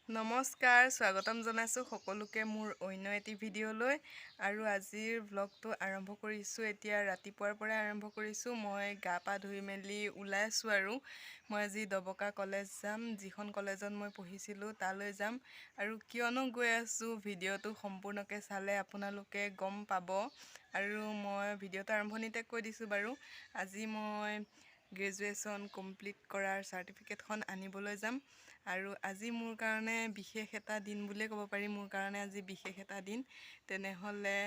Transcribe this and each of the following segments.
নমস্কাৰ, স্বাগতম জনাইছোঁ সকলোকে মোৰ অন্য এটি ভিডিঅ'লৈ। আৰু আজিৰ ব্লগটো আৰম্ভ কৰিছোঁ। এতিয়া ৰাতিপুৱাৰ পৰা আৰম্ভ কৰিছোঁ। মই গা পা ধুই মেলি ওলাই আছোঁ আৰু মই আজি দবকা কলেজ যাম, যিখন কলেজত মই পঢ়িছিলোঁ তালৈ যাম। আৰু কিয়নো গৈ আছোঁ, ভিডিঅ'টো সম্পূৰ্ণকৈ চালে আপোনালোকে গম পাব। আৰু মই ভিডিঅ'টো আৰম্ভণিতে কৈ দিছোঁ বাৰু, আজি মই গ্ৰেজুৱেশ্যন কমপ্লিট কৰাৰ চাৰ্টিফিকেটখন আনিবলৈ যাম। আৰু আজি মোৰ কাৰণে বিশেষ এটা দিন বুলিয়ে ক'ব পাৰি। মোৰ কাৰণে আজি বিশেষ এটা দিন। তেনেহ'লে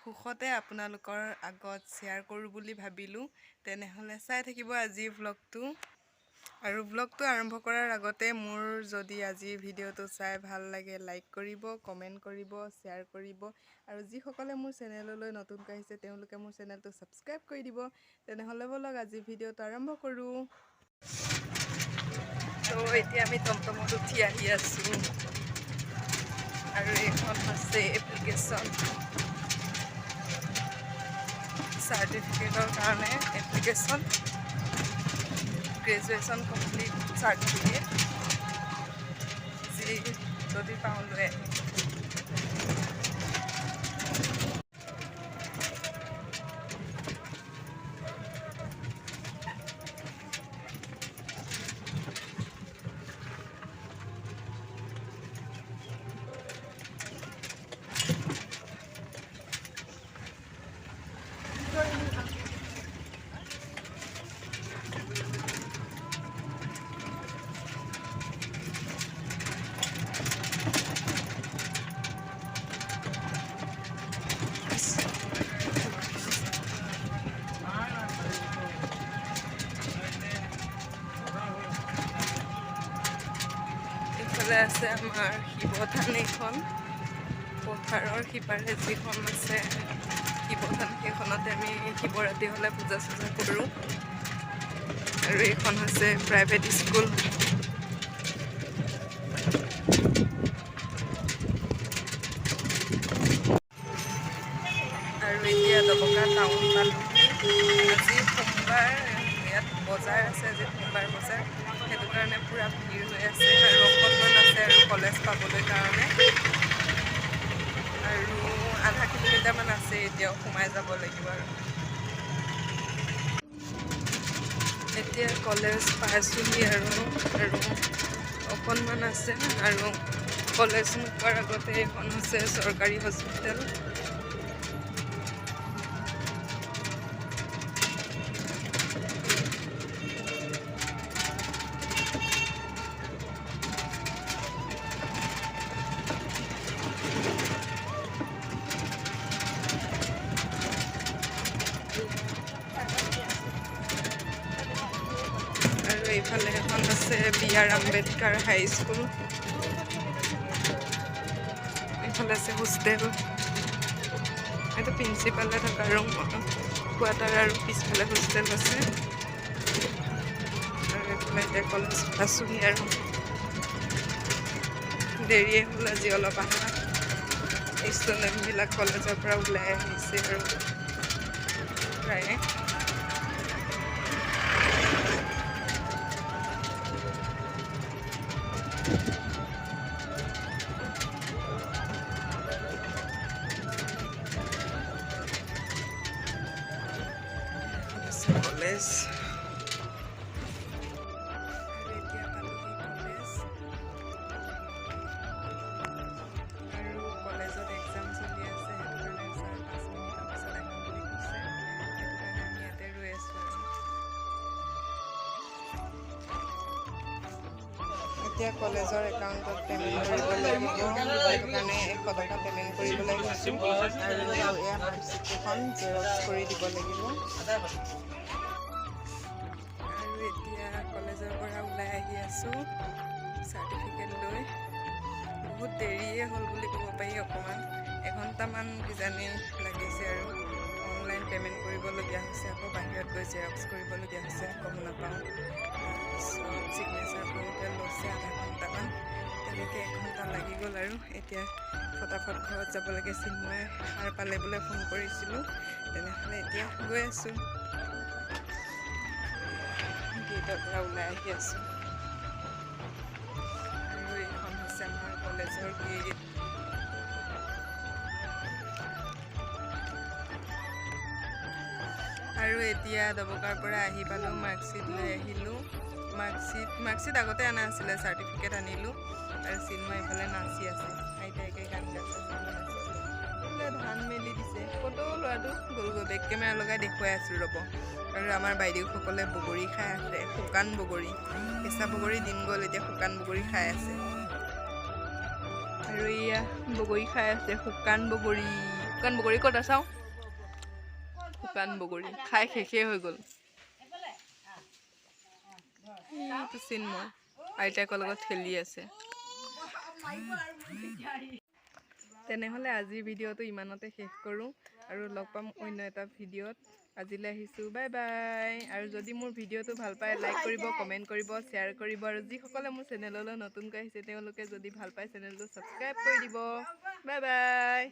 সুখতে আপোনালোকৰ আগত শ্বেয়াৰ কৰোঁ বুলি ভাবিলোঁ। তেনেহ'লে চাই থাকিব আজিৰ ব্লগটো। আৰু ব্লগটো আৰম্ভ কৰাৰ আগতে মোৰ যদি আজিৰ ভিডিঅ'টো চাই ভাল লাগে, লাইক কৰিব, কমেণ্ট কৰিব, শ্বেয়াৰ কৰিব। আৰু যিসকলে মোৰ চেনেললৈ নতুনকৈ আহিছে তেওঁলোকে মোৰ চেনেলটো ছাবস্ক্ৰাইব কৰি দিব। তেনেহ'লে ব'লক আজিৰ ভিডিঅ'টো আৰম্ভ কৰোঁ। তো এতিয়া আমি টমটমত উঠি আহি আছোঁ। আৰু এইখন হৈছে এপ্লিকেশ্যন, চাৰ্টিফিকেটৰ কাৰণে এপ্লিকেশ্যন, গ্ৰেজুৱেশ্যন কমপ্লিট চাৰ্টিফিকেট, যি যদি পাওঁ লৈ আহিম। এইফালে আছে আমাৰ শিৱধান, এইখন পথাৰৰ সিপাৰে যিখন আছে শিৱধান, সেইখনতে আমি শিৱৰাত্ৰি হ'লে পূজা চূজা কৰোঁ। আৰু এইখন হৈছে প্ৰাইভেট স্কুল। আৰু এতিয়া দবকা টাউন পালোঁ। আজি সোমবাৰ, ইয়াত বজাৰ আছে, আজি সোমবাৰ বজাৰ, সেইটো কাৰণে পূৰা ভিৰ হৈ আছে। আৰু অকণমান আছে আৰু কলেজ পাবলৈ কাৰণে, আৰু আধা কিলোমিটাৰমান আছে, এতিয়াও সোমাই যাব লাগিব। আৰু এতিয়া কলেজ পাইছোঁহি আৰু অকণমান আছে। আৰু কলেজ নোপোৱাৰ আগতে এইখন হৈছে চৰকাৰী হস্পিটেল। আৰু এইফালে এখন আছে বি.আৰ. আম্বেদকাৰ হাইস্কুল। এইফালে আছে হোষ্টেল, এইটো প্ৰিন্সিপালে থকা ৰুম, কোৱাৰ্টাৰ, আৰু পিছফালে হোষ্টেল আছে। আৰু এইফালে এতিয়া কলেজ পাইছোঁহি আৰু দেৰিয়ে হ'ল আজি অলপ আহা। ষ্টুডেণ্টবিলাক কলেজৰ পৰা ওলাই আহিছে আৰু প্ৰায়ে। কলেজ এতিয়া পালোহি কলেজ। আৰু কলেজত এক্সাম চলি আছে, সেইটো কাৰণে ছাৰ 5 মিনিটৰ পিছত আহিম বুলি কৈছে। সেইটো কাৰণে আমি ইয়াতে ৰৈ আছোঁ। আৰু এতিয়া কলেজৰ একাউণ্টত পে'মেণ্ট কৰিব লাগিব, সেইটো কাৰণে 100 টকা পে'মেণ্ট কৰিবলৈ গৈছোঁ। আৰু এয়া মাৰ্কশ্বিটখন জেৰক্স কৰি দিব লাগিব। আৰু এতিয়া কলেজৰ পৰা ওলাই আহি আছোঁ চাৰ্টিফিকেট লৈ। বহুত দেৰিয়ে হ'ল বুলি ক'ব পাৰি, অকণমান 1 ঘণ্টামান কিজানি লাগিছে। আৰু অনলাইন পে'মেণ্ট কৰিবলগীয়া হৈছে, আকৌ বাহিৰত গৈ জেৰক্স কৰিবলগীয়া হৈছে, গম নাপাওঁ। তাৰপিছত ছিগনেচাৰ কৰোঁতে লৈছে আধা ঘণ্টামান, তেনেকৈ 1 ঘণ্টা লাগি গ'ল। আৰু এতিয়া ফটাফট ঘৰত যাব লাগে। চিন্ময়ে সাৰ পালে বোলে, ফোন কৰিছিলোঁ। তেনেহ'লে এতিয়া গৈ আছোঁ, গেটৰ পৰা ওলাই আহি আছোঁ। আৰু এইখন নেকি আৰু এতিয়া দবকাৰ পৰা আহি পালোঁ মাৰ্কশ্বিট লৈ আহিলোঁ মাৰ্কশ্বিট আগতে অনা আছিলে চাৰ্টিফিকেট আনিলোঁ আৰু চিন্ময় এইফালে নাচি আছে আইতাইকে গান গাইছে ধান মেলি দিছে ক'তো ল'ৰাটো গ'লগৈ বেক কেমেৰা লগাই দেখুৱাই আছোঁ ৰ'ব আৰু আমাৰ বাইদেউসকলে বগৰী খাই আছে শুকান বগৰী কেঁচা বগৰী দিন গ'ল এতিয়া শুকান বগৰী খাই আছে আৰু এয়া বগৰী খাই আছে শুকান বগৰী ক'ত চাওঁ শুকান বগৰী খাই শেষেই হৈ গ'ল চিন্ময় আইতাকৰ লগত খেলি আছে তেনেহ'লে আজিৰ ভিডিঅ'টো ইমানতে শেষ কৰোঁ আৰু লগ পাম অন্য এটা ভিডিঅ'ত আজিলৈ আহিছোঁ বাই বাই আৰু যদি মোৰ ভিডিঅ'টো ভাল পায় লাইক কৰিব কমেণ্ট কৰিব শ্বেয়াৰ কৰিব আৰু যিসকলে মোৰ চেনেললৈ নতুনকৈ আহিছে তেওঁলোকে যদি ভাল পায় চেনেলটো ছাবস্ক্ৰাইব কৰি দিব বাই বাই